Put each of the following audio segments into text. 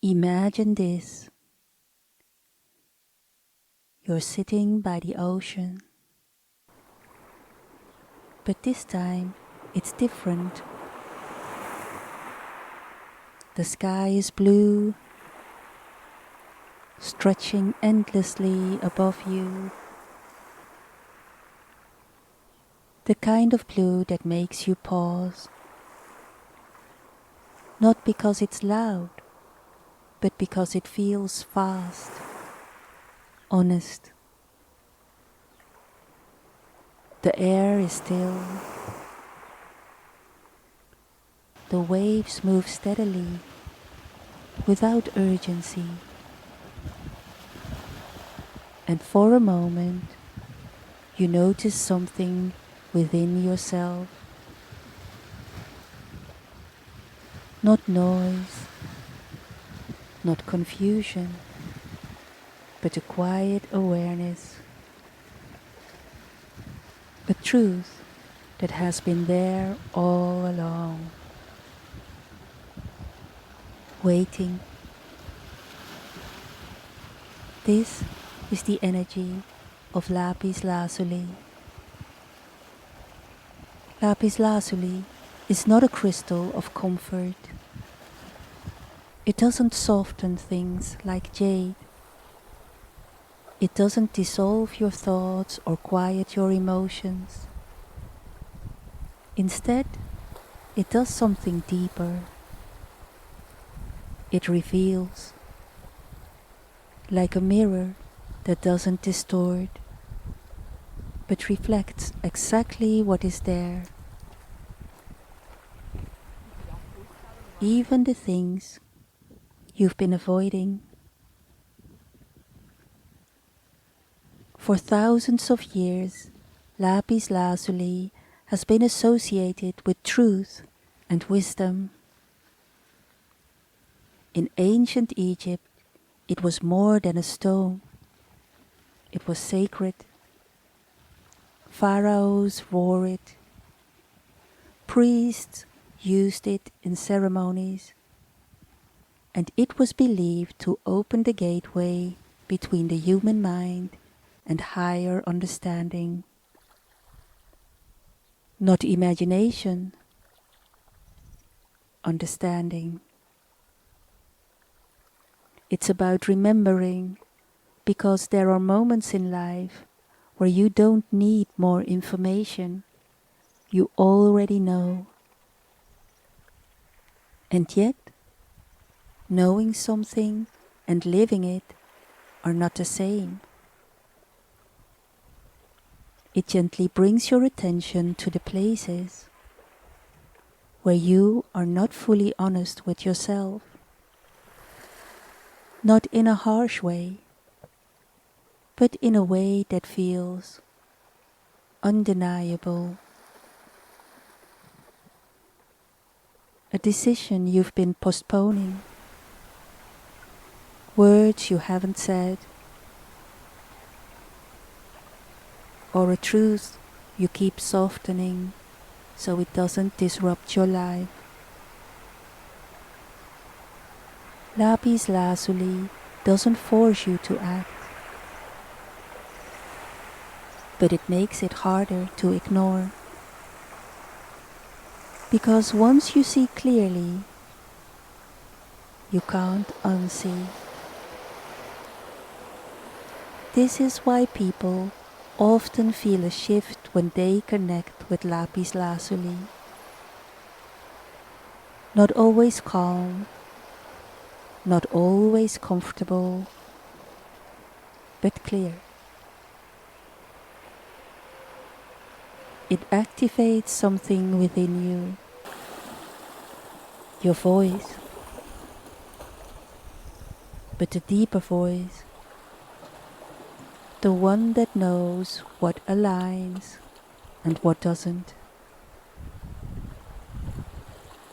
Imagine this. You're sitting by the ocean. But this time, it's different. The sky is blue, stretching endlessly above you. The kind of blue that makes you pause. Not because it's loud, but because it feels fast, honest. The air is still. The waves move steadily, without urgency. And for a moment, you notice something within yourself. Not noise, not confusion, but a quiet awareness. A truth that has been there all along. Waiting. This is the energy of Lapis Lazuli. Lapis Lazuli is not a crystal of comfort. It doesn't soften things like jade. It doesn't dissolve your thoughts or quiet your emotions. Instead, it does something deeper. It reveals, like a mirror that doesn't distort, but reflects exactly what is there. Even the things you've been avoiding. For thousands of years, Lapis Lazuli has been associated with truth and wisdom. In ancient Egypt, it was more than a stone. It was sacred. Pharaohs wore it. Priests used it in ceremonies. And it was believed to open the gateway between the human mind and higher understanding. Not imagination, understanding. It's about remembering, because there are moments in life where you don't need more information. You already know. And yet, knowing something and living it are not the same. It gently brings your attention to the places where you are not fully honest with yourself. Not in a harsh way, but in a way that feels undeniable. A decision you've been postponing. Words you haven't said. Or a truth you keep softening so it doesn't disrupt your life. Lapis Lazuli doesn't force you to act, but it makes it harder to ignore. Because once you see clearly, you can't unsee. This is why people often feel a shift when they connect with Lapis Lazuli. Not always calm, not always comfortable, but clear. It activates something within you, your voice, but a deeper voice, the one that knows what aligns and what doesn't.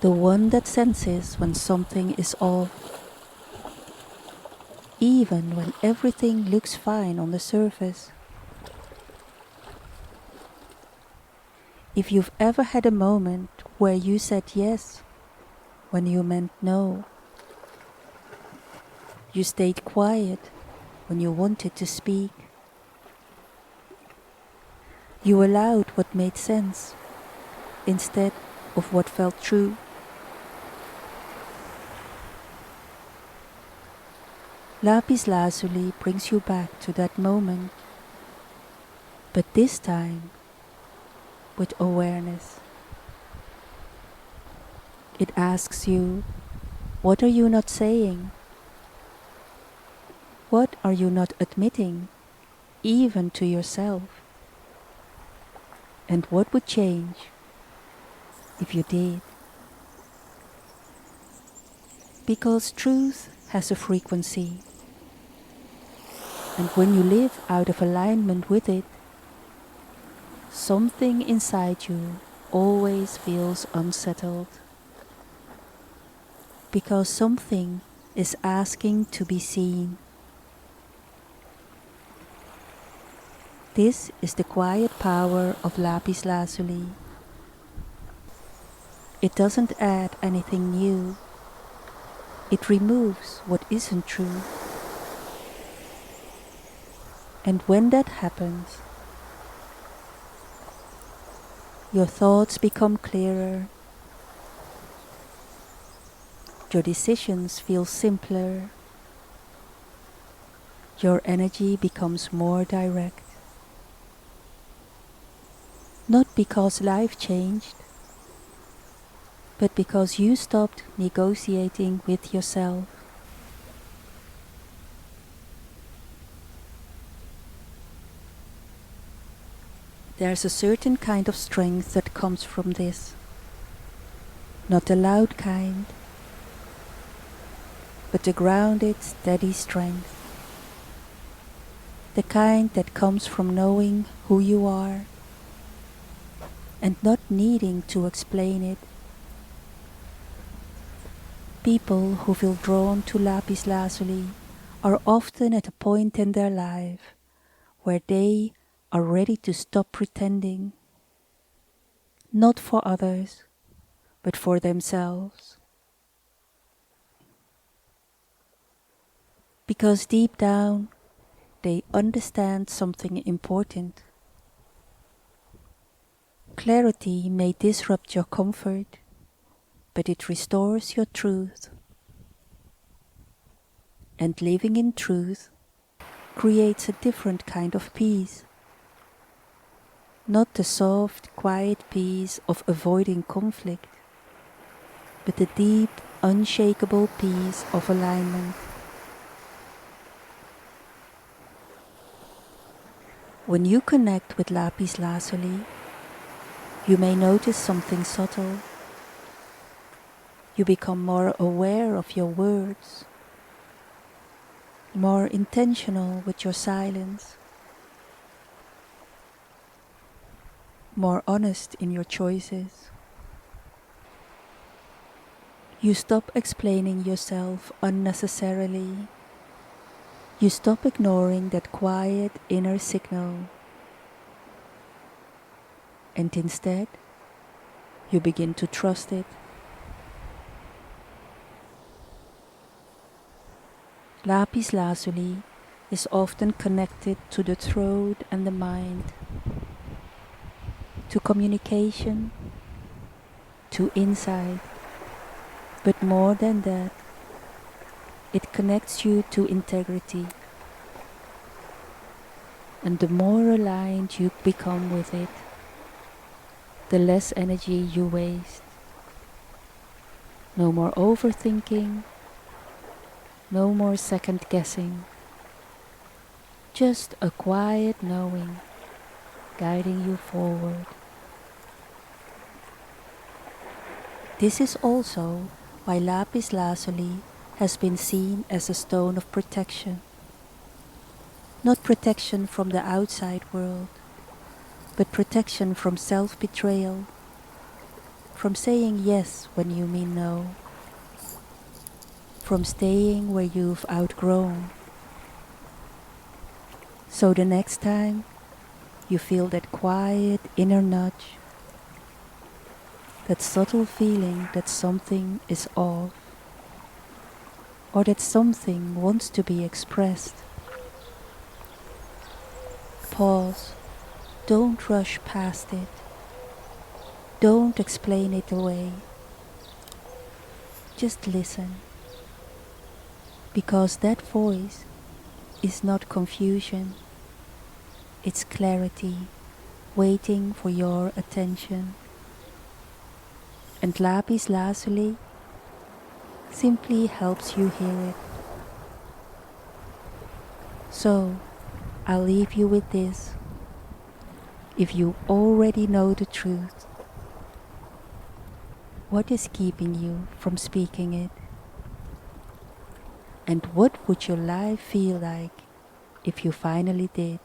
The one that senses when something is off, even when everything looks fine on the surface. If you've ever had a moment where you said yes when you meant no, You stayed quiet when you wanted to speak. You allowed what made sense instead of what felt true. Lapis Lazuli brings you back to that moment, but this time with awareness. It asks you, what are you not saying? What are you not admitting, even to yourself? And what would change if you did? Because truth has a frequency, and when you live out of alignment with it, something inside you always feels unsettled. Because something is asking to be seen. This is the quiet power of Lapis Lazuli. It doesn't add anything new. It removes what isn't true. And when that happens, your thoughts become clearer. Your decisions feel simpler. Your energy becomes more direct. Not because life changed, but because you stopped negotiating with yourself. There's a certain kind of strength that comes from this. Not the loud kind, but the grounded, steady strength. The kind that comes from knowing who you are and not needing to explain it. People who feel drawn to Lapis Lazuli are often at a point in their life where they are ready to stop pretending, not for others, but for themselves. Because deep down, they understand something important. Clarity may disrupt your comfort, but it restores your truth. And living in truth creates a different kind of peace. Not the soft, quiet peace of avoiding conflict, but the deep, unshakable peace of alignment. When you connect with Lapis Lazuli, you may notice something subtle. You become more aware of your words, more intentional with your silence, more honest in your choices. You stop explaining yourself unnecessarily. You stop ignoring that quiet inner signal. And instead, you begin to trust it. Lapis Lazuli is often connected to the throat and the mind, to communication, to insight, but more than that, it connects you to integrity. And the more aligned you become with it, the less energy you waste. No more overthinking, no more second guessing. Just a quiet knowing, guiding you forward. This is also why Lapis Lazuli has been seen as a stone of protection. Not protection from the outside world, but protection from self-betrayal, from saying yes when you mean no, from staying where you've outgrown. So the next time you feel that quiet inner nudge, that subtle feeling that something is off, or that something wants to be expressed. Pause. Don't rush past it. Don't explain it away. Just listen. Because that voice is not confusion. It's clarity waiting for your attention. And Lapis Lazuli simply helps you hear it. So, I'll leave you with this. If you already know the truth, what is keeping you from speaking it? And what would your life feel like if you finally did?